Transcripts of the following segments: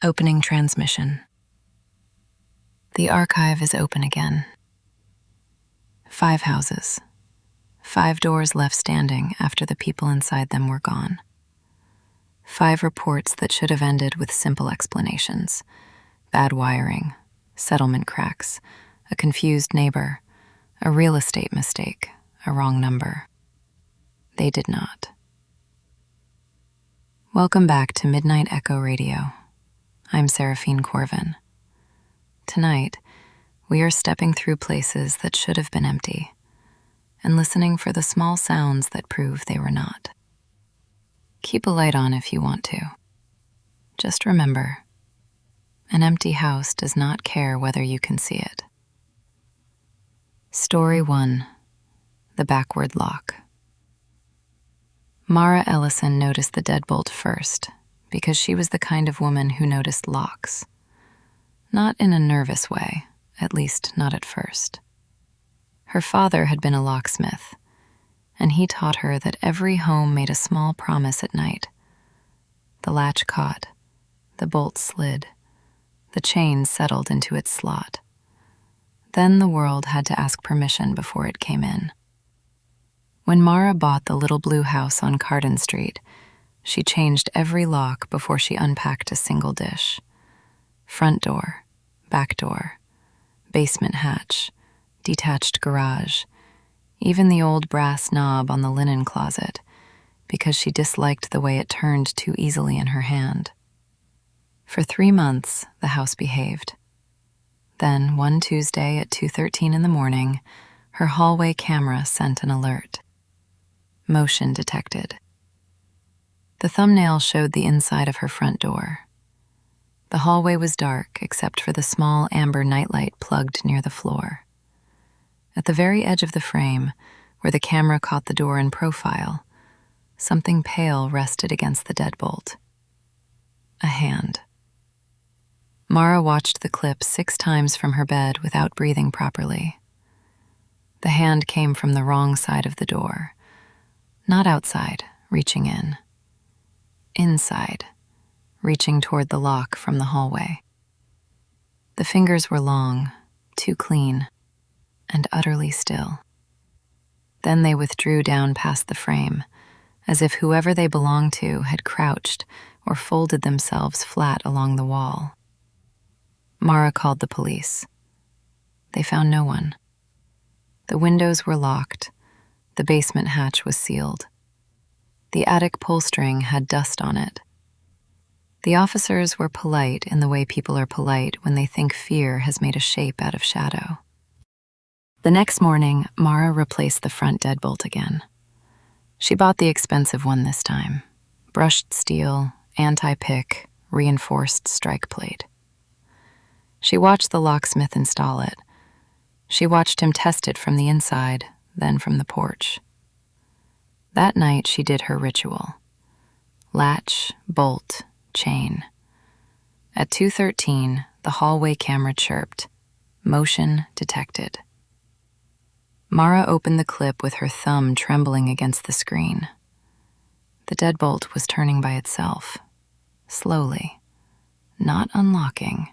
Opening transmission. The archive is open again. 5 houses. 5 doors left standing after the people inside them were gone. 5 reports that should have ended with simple explanations. Bad wiring, settlement cracks, a confused neighbor, a real estate mistake, a wrong number. They did not. Welcome back to Midnight Echo Radio. I'm Seraphine Corven. Tonight, we are stepping through places that should have been empty and listening for the small sounds that prove they were not. Keep a light on if you want to. Just remember, an empty house does not care whether you can see it. Story 1. The Backward Lock. Mara Ellison noticed the deadbolt first because she was the kind of woman who noticed locks. Not in a nervous way, at least not at first. Her father had been a locksmith, and he taught her that every home made a small promise at night. The latch caught, the bolt slid, the chain settled into its slot. Then the world had to ask permission before it came in. When Mara bought the little blue house on Carden Street, she changed every lock before she unpacked a single dish. Front door, back door, basement hatch, detached garage, even the old brass knob on the linen closet, because she disliked the way it turned too easily in her hand. For 3 months, the house behaved. Then, one Tuesday at 2:13 in the morning, her hallway camera sent an alert. Motion detected. The thumbnail showed the inside of her front door. The hallway was dark except for the small amber nightlight plugged near the floor. At the very edge of the frame, where the camera caught the door in profile, something pale rested against the deadbolt. A hand. Mara watched the clip 6 times from her bed without breathing properly. The hand came from the wrong side of the door. Not outside, reaching in. Inside, reaching toward the lock from the hallway. The fingers were long, too clean, and utterly still. Then they withdrew down past the frame, as if whoever they belonged to had crouched or folded themselves flat along the wall. Mara called the police. They found no one. The windows were locked. The basement hatch was sealed. The attic pull string had dust on it. The officers were polite in the way people are polite when they think fear has made a shape out of shadow. The next morning, Mara replaced the front deadbolt again. She bought the expensive one this time. Brushed steel, anti-pick, reinforced strike plate. She watched the locksmith install it. She watched him test it from the inside, then from the porch. That night she did her ritual. Latch, bolt, chain. At 2:13, the hallway camera chirped. Motion detected. Mara opened the clip with her thumb trembling against the screen. The deadbolt was turning by itself, slowly, not unlocking,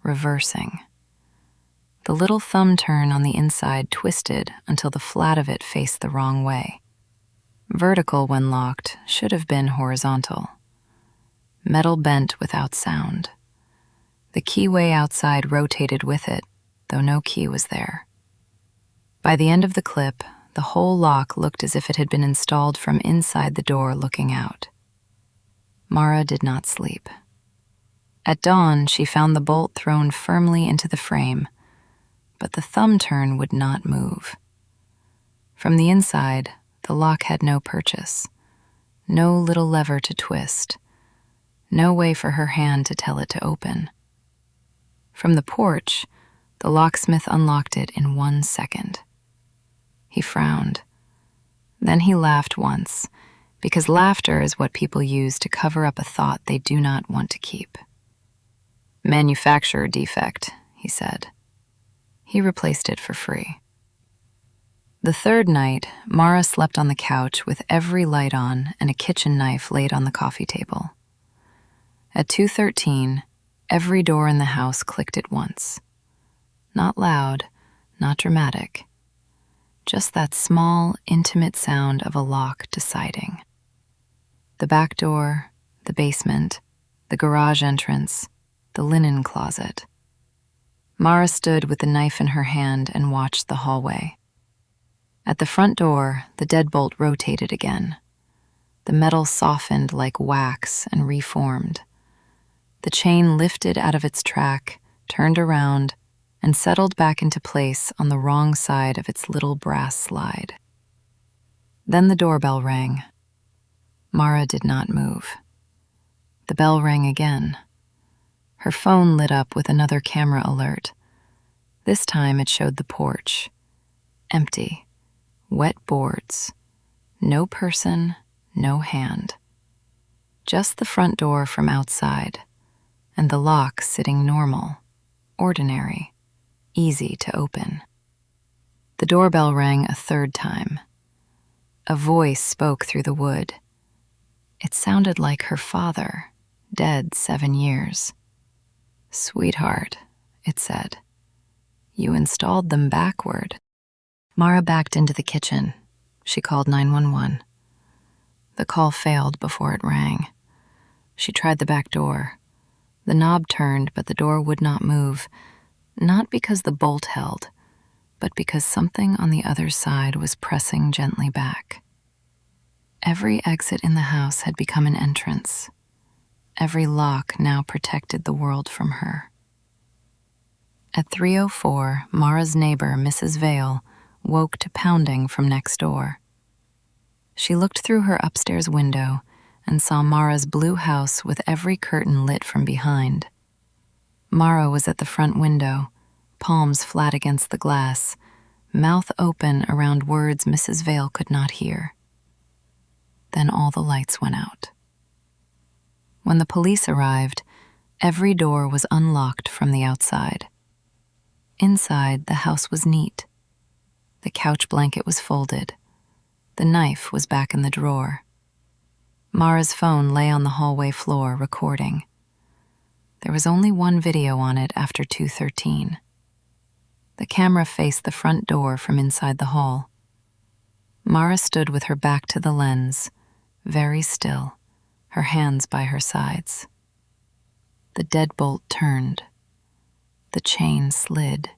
reversing. The little thumb turn on the inside twisted until the flat of it faced the wrong way. Vertical when locked should have been horizontal. Metal bent without sound. The keyway outside rotated with it, though no key was there. By the end of the clip, the whole lock looked as if it had been installed from inside the door looking out. Mara did not sleep. At dawn, she found the bolt thrown firmly into the frame, but the thumb turn would not move. From the inside, the lock had no purchase, no little lever to twist, no way for her hand to tell it to open. From the porch, the locksmith unlocked it in 1 second. He frowned. Then he laughed once, because laughter is what people use to cover up a thought they do not want to keep. "Manufacturer defect," he said. He replaced it for free. The third night, Mara slept on the couch with every light on and a kitchen knife laid on the coffee table. At 2:13, every door in the house clicked at once. Not loud, not dramatic. Just that small, intimate sound of a lock deciding. The back door, the basement, the garage entrance, the linen closet. Mara stood with the knife in her hand and watched the hallway. At the front door, the deadbolt rotated again. The metal softened like wax and reformed. The chain lifted out of its track, turned around, and settled back into place on the wrong side of its little brass slide. Then the doorbell rang. Mara did not move. The bell rang again. Her phone lit up with another camera alert. This time it showed the porch. Empty. Wet boards. No person, no hand. Just the front door from outside, and the lock sitting normal, ordinary, easy to open. The doorbell rang a third time. A voice spoke through the wood. It sounded like her father, dead 7 years. "Sweetheart," it said, "you installed them backward." Mara backed into the kitchen. She called 911. The call failed before it rang. She tried the back door. The knob turned, but the door would not move, not because the bolt held, but because something on the other side was pressing gently back. Every exit in the house had become an entrance. Every lock now protected the world from her. At 3:04, Mara's neighbor, Mrs. Vale, woke to pounding from next door. She looked through her upstairs window and saw Mara's blue house with every curtain lit from behind. Mara was at the front window, palms flat against the glass, mouth open around words Mrs. Vale could not hear. Then all the lights went out. When the police arrived, every door was unlocked from the outside. Inside, the house was neat. The couch blanket was folded. The knife was back in the drawer. Mara's phone lay on the hallway floor, recording. There was only one video on it after 2:13. The camera faced the front door from inside the hall. Mara stood with her back to the lens, very still, her hands by her sides. The deadbolt turned. The chain slid.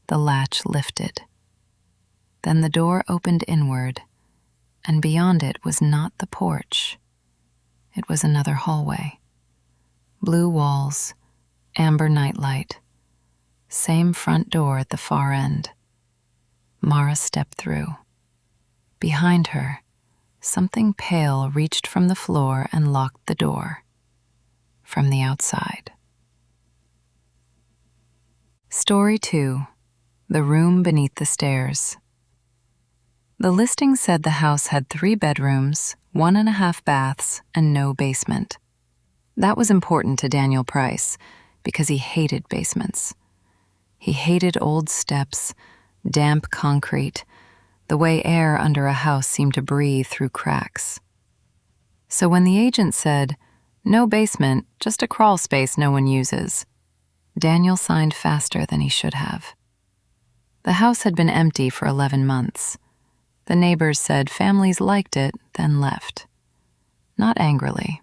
The latch lifted. Then the door opened inward, and beyond it was not the porch. It was another hallway. Blue walls, amber nightlight, same front door at the far end. Mara stepped through. Behind her, something pale reached from the floor and locked the door. From the outside. Story 2. The Room Beneath the Stairs. The listing said the house had 3 bedrooms, 1.5 baths, and no basement. That was important to Daniel Price because he hated basements. He hated old steps, damp concrete, the way air under a house seemed to breathe through cracks. So when the agent said, "No basement, just a crawl space no one uses," Daniel signed faster than he should have. The house had been empty for 11 months. The neighbors said families liked it, then left. Not angrily,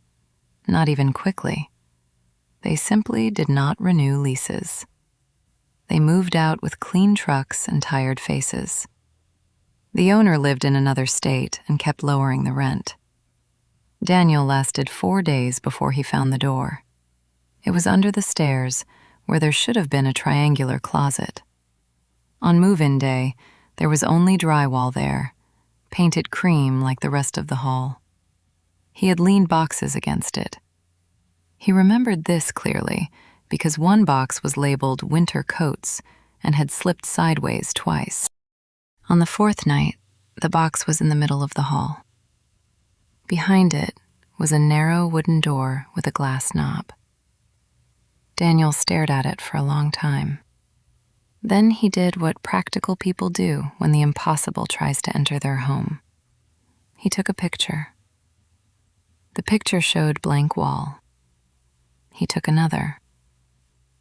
not even quickly. They simply did not renew leases. They moved out with clean trucks and tired faces. The owner lived in another state and kept lowering the rent. Daniel lasted 4 days before he found the door. It was under the stairs, where there should have been a triangular closet. On move-in day, there was only drywall there, painted cream like the rest of the hall. He had leaned boxes against it. He remembered this clearly because one box was labeled winter coats and had slipped sideways twice. On the 4th night, the box was in the middle of the hall. Behind it was a narrow wooden door with a glass knob. Daniel stared at it for a long time. Then he did what practical people do when the impossible tries to enter their home. He took a picture. The picture showed blank wall, He took another.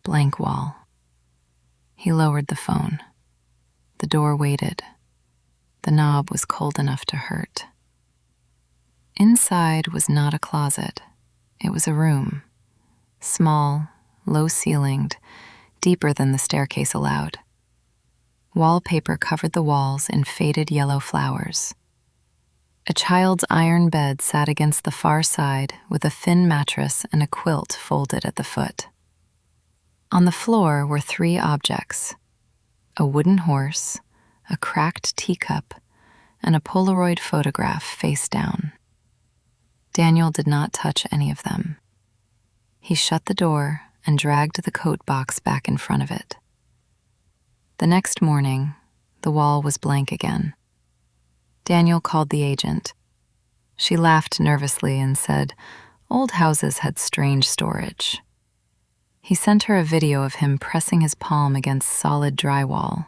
Blank wall. He lowered the phone. The door waited. The knob was cold enough to hurt. Inside was not a closet. It was a room. Small, low-ceilinged, deeper than the staircase allowed. Wallpaper covered the walls in faded yellow flowers. A child's iron bed sat against the far side with a thin mattress and a quilt folded at the foot. On the floor were 3 objects: a wooden horse, a cracked teacup, and a Polaroid photograph face down. Daniel did not touch any of them. He shut the door and dragged the coat box back in front of it. The next morning, the wall was blank again. Daniel called the agent. She laughed nervously and said, old houses had strange storage. He sent her a video of him pressing his palm against solid drywall.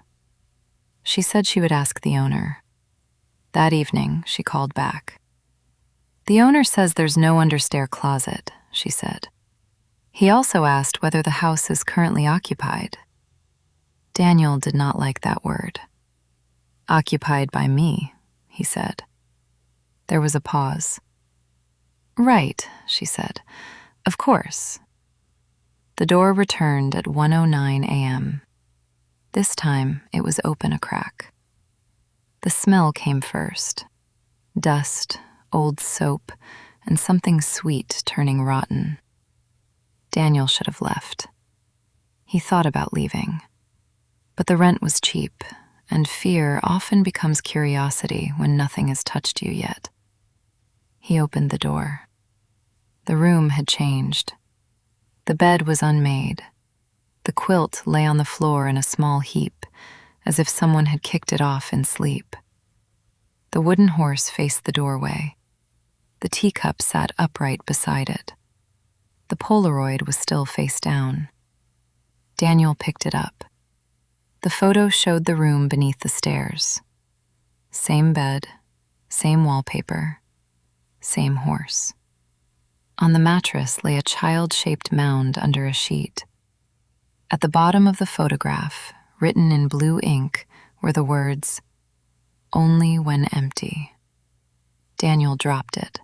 She said she would ask the owner. That evening, she called back. The owner says there's no understair closet, she said. He also asked whether the house is currently occupied. Daniel did not like that word. Occupied by me, he said. There was a pause. Right, she said. Of course. The door returned at 1:09 a.m. This time, it was open a crack. The smell came first. Dust, old soap, and something sweet turning rotten. Daniel should have left. He thought about leaving. But the rent was cheap, and fear often becomes curiosity when nothing has touched you yet. He opened the door. The room had changed. The bed was unmade. The quilt lay on the floor in a small heap, as if someone had kicked it off in sleep. The wooden horse faced the doorway. The teacup sat upright beside it. The Polaroid was still face down. Daniel picked it up. The photo showed the room beneath the stairs. Same bed, same wallpaper, same horse. On the mattress lay a child-shaped mound under a sheet. At the bottom of the photograph, written in blue ink, were the words, "Only when empty." Daniel dropped it.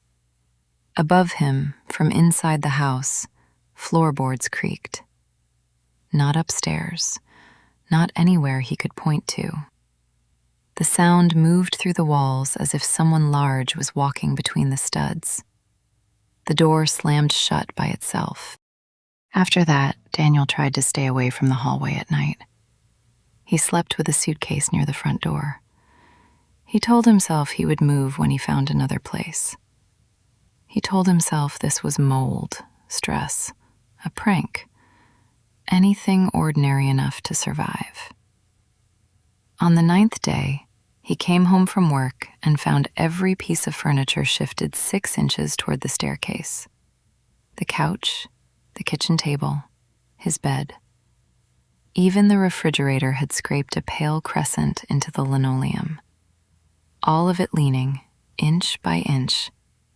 Above him, from inside the house, floorboards creaked. Not upstairs, not anywhere he could point to. The sound moved through the walls as if someone large was walking between the studs. The door slammed shut by itself. After that, Daniel tried to stay away from the hallway at night. He slept with a suitcase near the front door. He told himself he would move when he found another place. He told himself this was mold, stress, a prank, anything ordinary enough to survive. On the 9th day, he came home from work and found every piece of furniture shifted 6 inches toward the staircase. The couch, the kitchen table, his bed. Even the refrigerator had scraped a pale crescent into the linoleum. All of it leaning, inch by inch,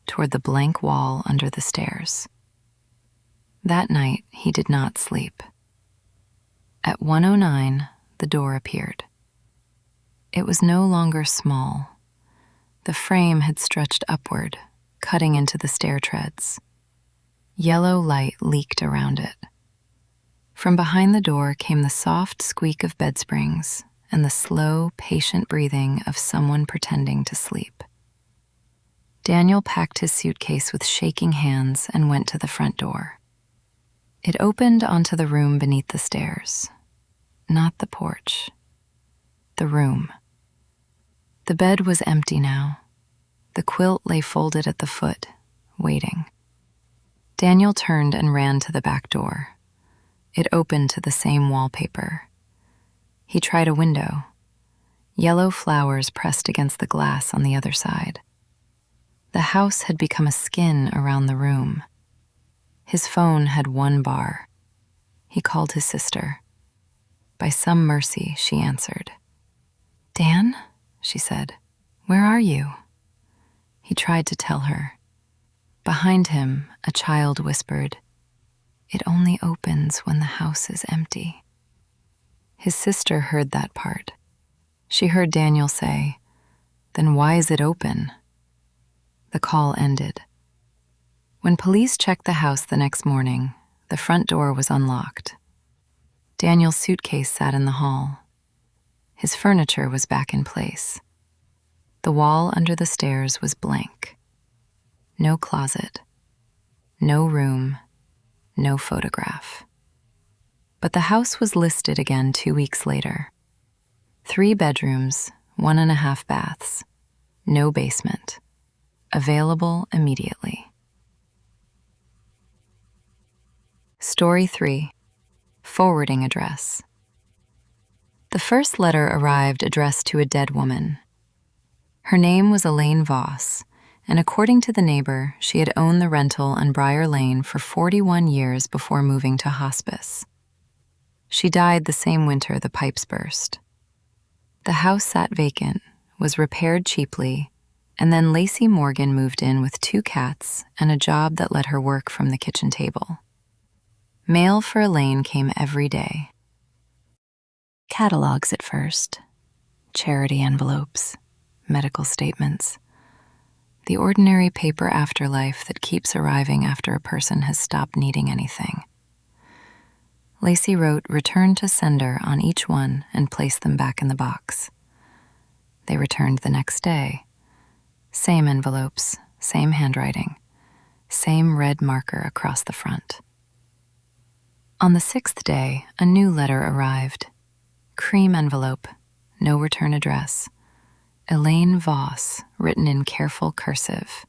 toward the blank wall under the stairs. That night, he did not sleep. At 1:09, the door appeared. It was no longer small. The frame had stretched upward, cutting into the stair treads. Yellow light leaked around it. From behind the door came the soft squeak of bed springs and the slow, patient breathing of someone pretending to sleep. Daniel packed his suitcase with shaking hands and went to the front door. It opened onto the room beneath the stairs. Not the porch. The room. The bed was empty now. The quilt lay folded at the foot, waiting. Daniel turned and ran to the back door. It opened to the same wallpaper. He tried a window. Yellow flowers pressed against the glass on the other side. The house had become a skin around the room. His phone had 1 bar. He called his sister. By some mercy, she answered. "Dan?" she said. "Where are you?" He tried to tell her. Behind him, a child whispered, It only opens when the house is empty. His sister heard that part. She heard Daniel say, "Then why is it open?" The call ended. When police checked the house the next morning, the front door was unlocked. Daniel's suitcase sat in the hall. His furniture was back in place. The wall under the stairs was blank. No closet, no room, no photograph. But the house was listed again 2 weeks later. 3 bedrooms, 1.5 baths, no basement. Available immediately. Story 3. Forwarding address. The first letter arrived addressed to a dead woman. Her name was Elaine Voss, and according to the neighbor, she had owned the rental on Briar Lane for 41 years before moving to hospice. She died the same winter the pipes burst. The house sat vacant, was repaired cheaply, and then Lacey Morgan moved in with 2 cats and a job that let her work from the kitchen table. Mail for Elaine came every day. Catalogs at first, charity envelopes, medical statements, the ordinary paper afterlife that keeps arriving after a person has stopped needing anything. Lacey wrote "Return to sender" on each one and placed them back in the box. They returned the next day. Same envelopes, same handwriting, same red marker across the front. On the 6th day, a new letter arrived. Cream envelope, no return address. Elaine Voss, written in careful cursive.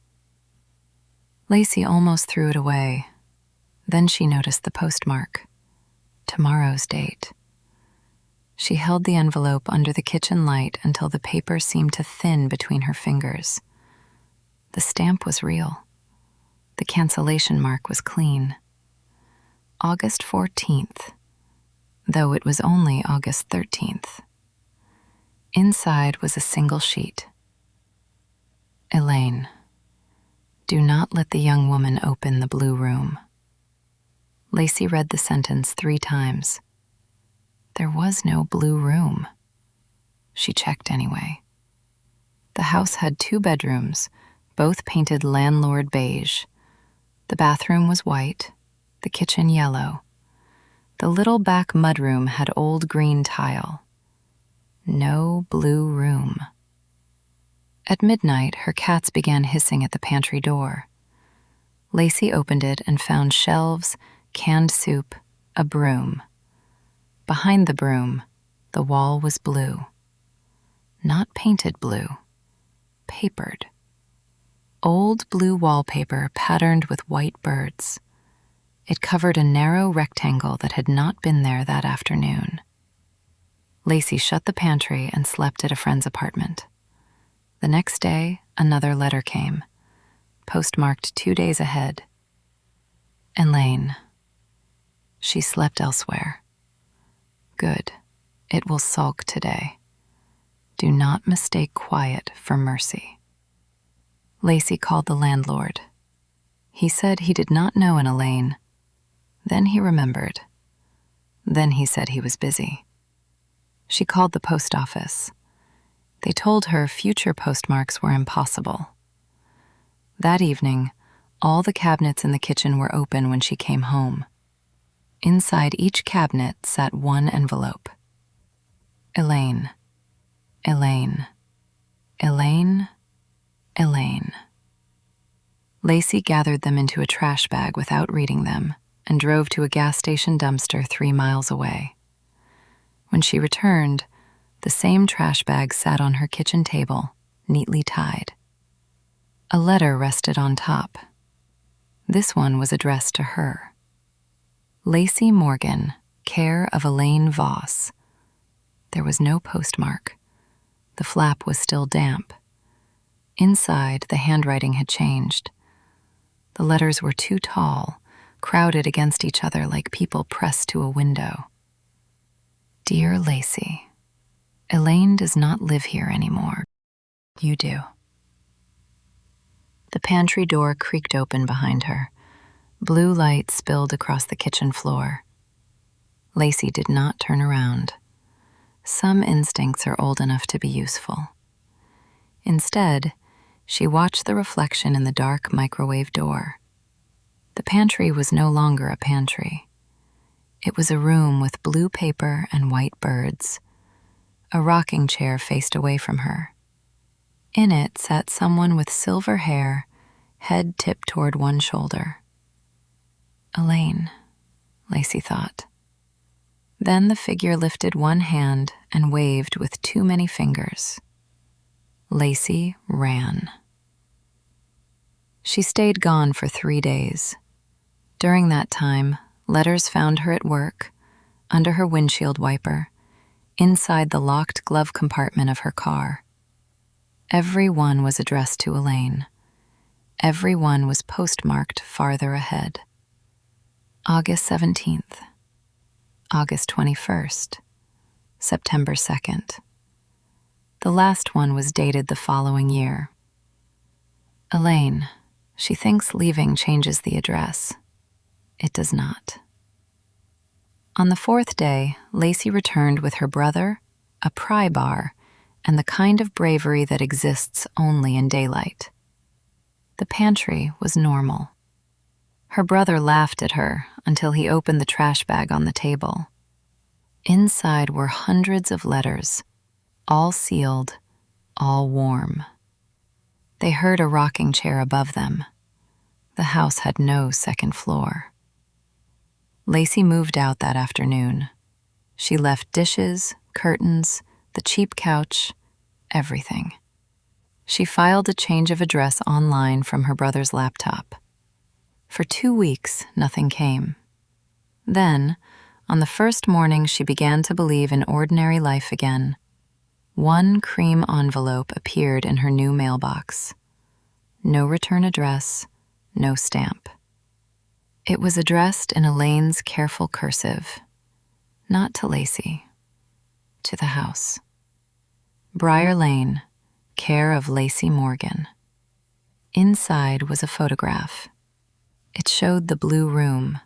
Lacey almost threw it away. Then she noticed the postmark. Tomorrow's date. She held the envelope under the kitchen light until the paper seemed to thin between her fingers. The stamp was real. The cancellation mark was clean. August 14th, though it was only August 13th. Inside was a single sheet. Elaine, do not let the young woman open the blue room. Lacey read the sentence 3 times. There was no blue room. She checked anyway. The house had 2 bedrooms, both painted landlord beige. The bathroom was white, the kitchen yellow. The little back mudroom had old green tile. No blue room. At midnight, her cats began hissing at the pantry door. Lacey opened it and found shelves, canned soup, a broom. Behind the broom, the wall was blue. Not painted blue, papered. Old blue wallpaper patterned with white birds. It covered a narrow rectangle that had not been there that afternoon. Lacey shut the pantry and slept at a friend's apartment. The next day, another letter came, postmarked 2 days ahead. Elaine. She slept elsewhere. Good. It will sulk today. Do not mistake quiet for mercy. Lacey called the landlord. He said he did not know an Elaine. Then he remembered. Then he said he was busy. She called the post office. They told her future postmarks were impossible. That evening, all the cabinets in the kitchen were open when she came home. Inside each cabinet sat one envelope. Elaine, Elaine, Elaine, Elaine. Lacey gathered them into a trash bag without reading them and drove to a gas station dumpster 3 miles away. When she returned, the same trash bag sat on her kitchen table, neatly tied. A letter rested on top. This one was addressed to her. Lacey Morgan, care of Elaine Voss. There was no postmark. The flap was still damp. Inside, the handwriting had changed. The letters were too tall, crowded against each other like people pressed to a window. Dear Lacey, Elaine does not live here anymore. You do. The pantry door creaked open behind her. Blue light spilled across the kitchen floor. Lacey did not turn around. Some instincts are old enough to be useful. Instead, she watched the reflection in the dark microwave door. The pantry was no longer a pantry. It was a room with blue paper and white birds. A rocking chair faced away from her. In it sat someone with silver hair, head tipped toward one shoulder. Elaine, Lacey thought. Then the figure lifted one hand and waved with too many fingers. Lacey ran. She stayed gone for 3 days. During that time, letters found her at work, under her windshield wiper, inside the locked glove compartment of her car. Every one was addressed to Elaine. Every one was postmarked farther ahead. August 17th, August 21st, September 2nd. The last one was dated the following year. Elaine, she thinks leaving changes the address. It does not. On the 4th day, Lacey returned with her brother, a pry bar, and the kind of bravery that exists only in daylight. The pantry was normal. Her brother laughed at her until he opened the trash bag on the table. Inside were hundreds of letters, all sealed, all warm. They heard a rocking chair above them. The house had no second floor. Lacey moved out that afternoon. She left dishes, curtains, the cheap couch, everything. She filed a change of address online from her brother's laptop. For 2 weeks, nothing came. Then, on the first morning she began to believe in ordinary life again, one cream envelope appeared in her new mailbox. No return address, no stamp. It was addressed in Elaine's careful cursive, not to Lacey, to the house. Briar Lane, care of Lacey Morgan. Inside was a photograph. It showed the blue room.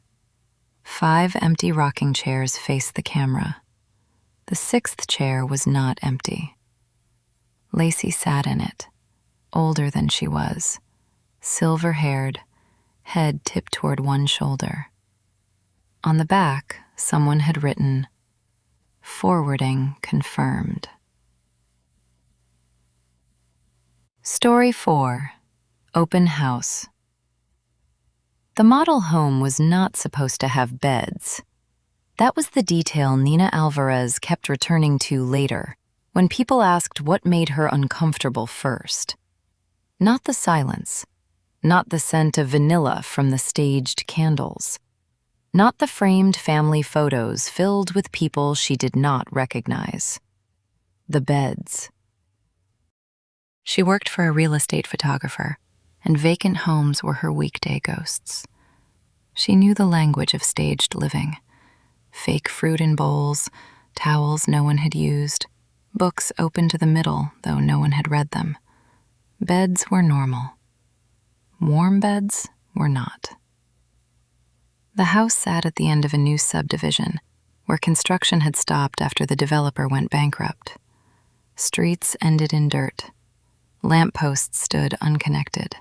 5 empty rocking chairs faced the camera. The 6th chair was not empty. Lacey sat in it, older than she was, silver-haired, head tipped toward one shoulder. On the back, someone had written, "Forwarding confirmed." Story 4. Open House. The model home was not supposed to have beds. That was the detail Nina Alvarez kept returning to later, when people asked what made her uncomfortable first. Not the silence, not the scent of vanilla from the staged candles, not the framed family photos filled with people she did not recognize. The beds. She worked for a real estate photographer, and vacant homes were her weekday ghosts. She knew the language of staged living. Fake fruit in bowls, towels no one had used, books open to the middle, though no one had read them. Beds were normal. Warm beds were not. The house sat at the end of a new subdivision, where construction had stopped after the developer went bankrupt. Streets ended in dirt. Lampposts stood unconnected.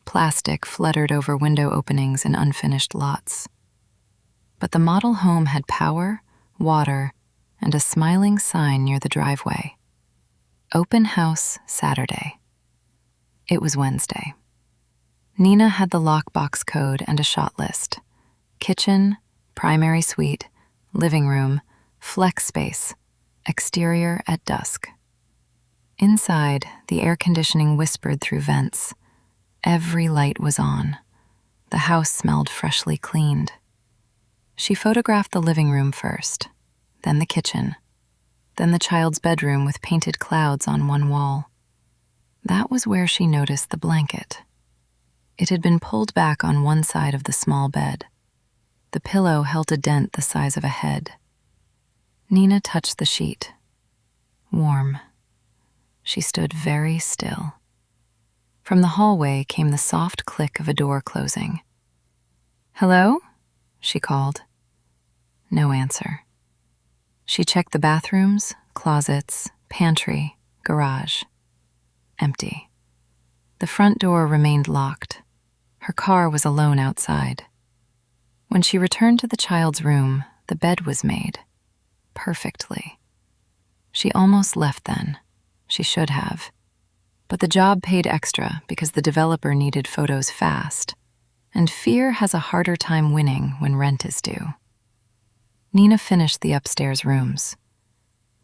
Plastic fluttered over window openings in unfinished lots. But the model home had power, water, and a smiling sign near the driveway. Open House Saturday. It was Wednesday. Nina had the lockbox code and a shot list. Kitchen, primary suite, living room, flex space, exterior at dusk. Inside, the air conditioning whispered through vents. Every light was on. The house smelled freshly cleaned. She photographed the living room first, then the kitchen, then the child's bedroom with painted clouds on one wall. That was where she noticed the blanket. It had been pulled back on one side of the small bed. The pillow held a dent the size of a head. Nina touched the sheet. Warm. She stood very still. From the hallway came the soft click of a door closing. "Hello?" she called. No answer. She checked the bathrooms, closets, pantry, garage. Empty. The front door remained locked. Her car was alone outside. When she returned to the child's room, the bed was made. Perfectly. She almost left then. She should have. But the job paid extra because the developer needed photos fast, and fear has a harder time winning when rent is due. Nina finished the upstairs rooms.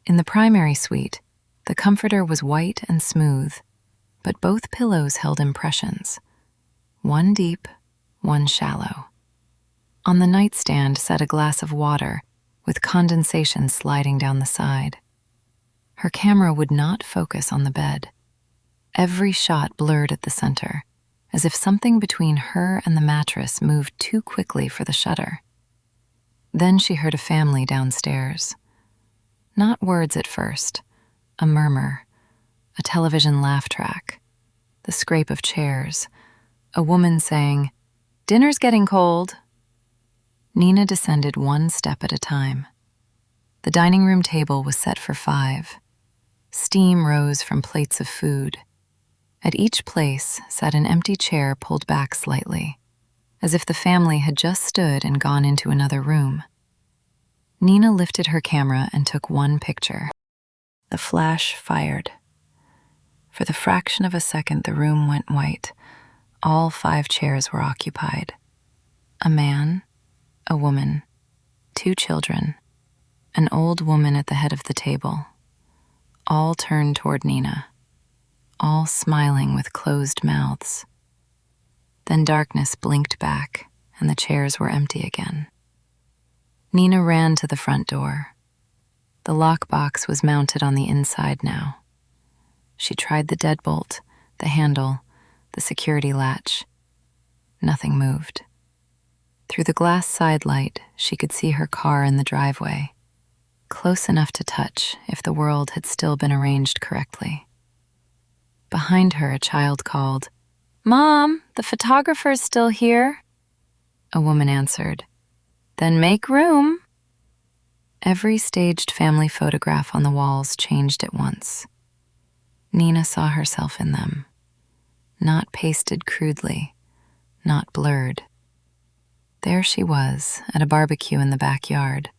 In the primary suite, the comforter was white and smooth, but both pillows held impressions. One deep, one shallow. On the nightstand sat a glass of water with condensation sliding down the side. Her camera would not focus on the bed. Every shot blurred at the center, as if something between her and the mattress moved too quickly for the shutter. Then she heard a family downstairs. Not words at first, a murmur, a television laugh track, the scrape of chairs, a woman saying, "Dinner's getting cold." Nina descended one step at a time. The dining room table was set for 5. Steam rose from plates of food. At each place sat an empty chair pulled back slightly, as if the family had just stood and gone into another room. Nina lifted her camera and took one picture. The flash fired. For the fraction of a second, the room went white. All 5 chairs were occupied. A man, a woman, 2 children, an old woman at the head of the table. All turned toward Nina, all smiling with closed mouths. Then darkness blinked back, and the chairs were empty again. Nina ran to the front door. The lockbox was mounted on the inside now. She tried the deadbolt, the handle, the security latch. Nothing moved. Through the glass side light, she could see her car in the driveway, close enough to touch if the world had still been arranged correctly. Behind her, a child called, "Mom, the photographer's still here." A woman answered, "Then make room." Every staged family photograph on the walls changed at once. Nina saw herself in them, not pasted crudely, not blurred. There she was at a barbecue in the backyard,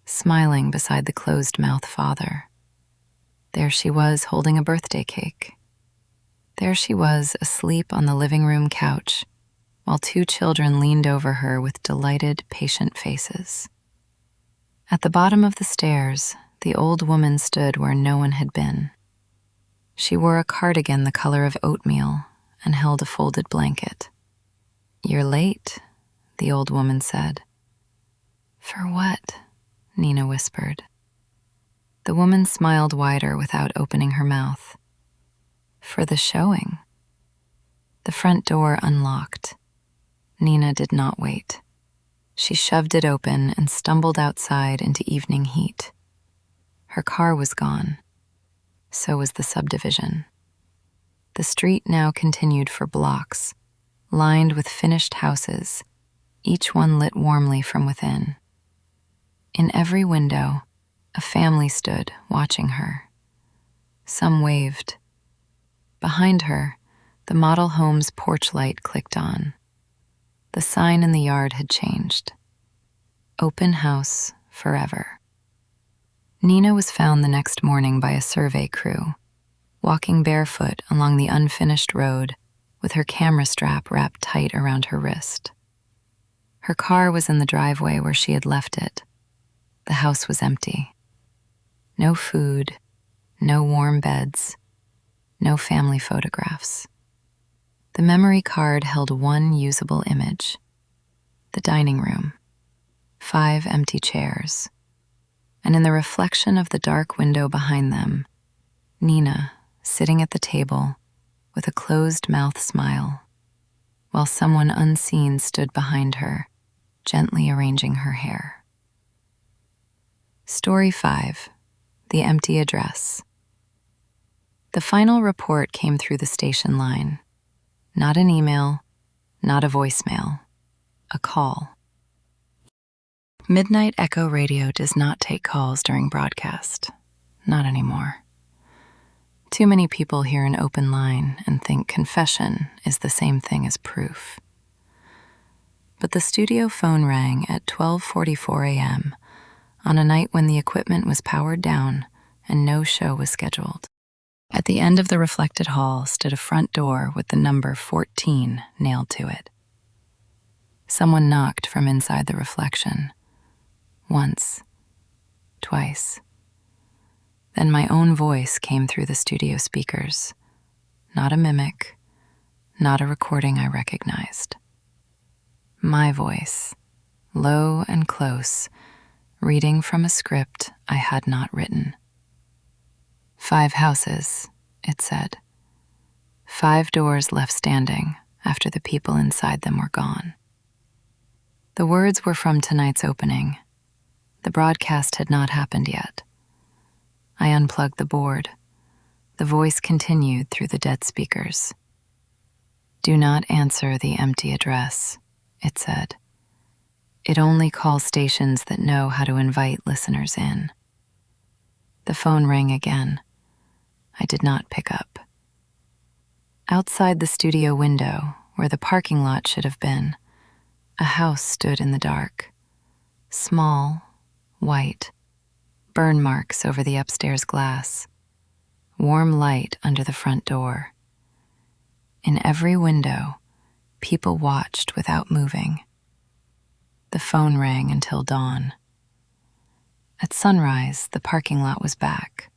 smiling beside the closed-mouthed father. There she was holding a birthday cake. There she was asleep on the living room couch, while 2 children leaned over her with delighted, patient faces. At the bottom of the stairs, the old woman stood where no one had been. She wore a cardigan the color of oatmeal and held a folded blanket. "You're late," the old woman said. "For what?" Nina whispered. The woman smiled wider without opening her mouth. "For the showing." The front door unlocked. Nina did not wait. She shoved it open and stumbled outside into evening heat. Her car was gone. So was the subdivision. The street now continued for blocks, lined with finished houses, each one lit warmly from within. In every window, a family stood watching her. Some waved. Behind her, the model home's porch light clicked on. The sign in the yard had changed. Open house forever. Nina was found the next morning by a survey crew, walking barefoot along the unfinished road with her camera strap wrapped tight around her wrist. Her car was in the driveway where she had left it. The house was empty. No food, no warm beds, no family photographs. The memory card held one usable image. The dining room. 5 empty chairs. And in the reflection of the dark window behind them, Nina, sitting at the table with a closed-mouth smile, while someone unseen stood behind her, gently arranging her hair. Story 5. The Empty Address. The final report came through the station line. Not an email, not a voicemail. a call. Midnight Echo Radio does not take calls during broadcast. Not anymore. Too many people hear an open line and think confession is the same thing as proof. But the studio phone rang at 12:44 a.m. on a night when the equipment was powered down and no show was scheduled. At the end of the reflected hall stood a front door with the number 14 nailed to it. Someone knocked from inside the reflection. Once. Twice. Then my own voice came through the studio speakers. Not a mimic, not a recording I recognized. My voice, low and close, reading from a script I had not written. 5 houses, it said. 5 doors left standing after the people inside them were gone. The words were from tonight's opening. The broadcast had not happened yet. I unplugged the board. The voice continued through the dead speakers. Do not answer the empty address, it said. It only calls stations that know how to invite listeners in. The phone rang again. I did not pick up. Outside the studio window, where the parking lot should have been, a house stood in the dark. Small, white, burn marks over the upstairs glass, warm light under the front door. In every window, people watched without moving. The phone rang until dawn. At sunrise, the parking lot was back.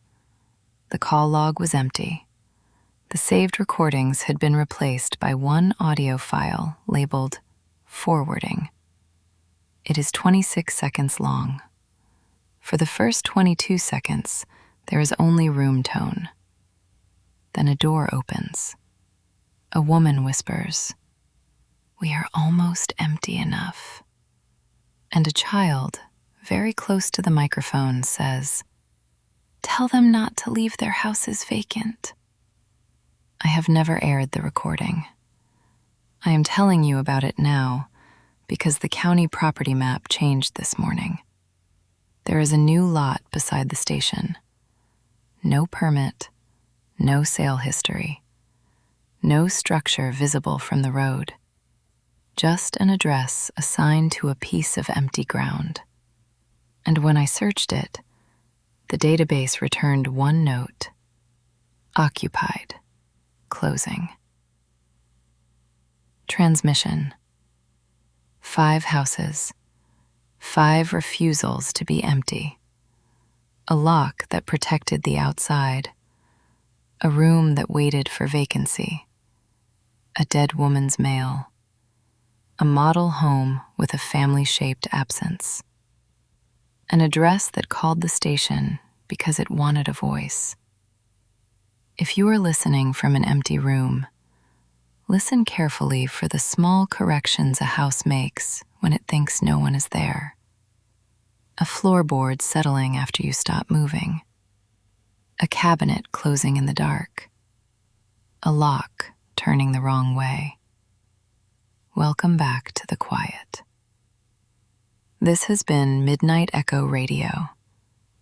The call log was empty. The saved recordings had been replaced by one audio file labeled forwarding. It is 26 seconds long. For the first 22 seconds, there is only room tone. Then a door opens. A woman whispers, "We are almost empty enough." And a child, very close to the microphone, says, "Tell them not to leave their houses vacant." I have never aired the recording. I am telling you about it now because the county property map changed this morning. There is a new lot beside the station. No permit, no sale history, no structure visible from the road. Just an address assigned to a piece of empty ground. And when I searched it, the database returned one note: occupied, closing. Transmission. 5 houses, 5 refusals to be empty. A lock that protected the outside. A room that waited for vacancy. A dead woman's mail. A model home with a family-shaped absence. An address that called the station because it wanted a voice. If you are listening from an empty room, listen carefully for the small corrections a house makes when it thinks no one is there. A floorboard settling after you stop moving. A cabinet closing in the dark. A lock turning the wrong way. Welcome back to the quiet. This has been Midnight Echo Radio.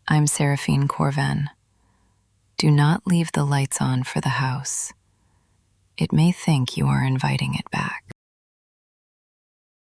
I'm Seraphine Corven. Do not leave the lights on for the house. It may think you are inviting it back.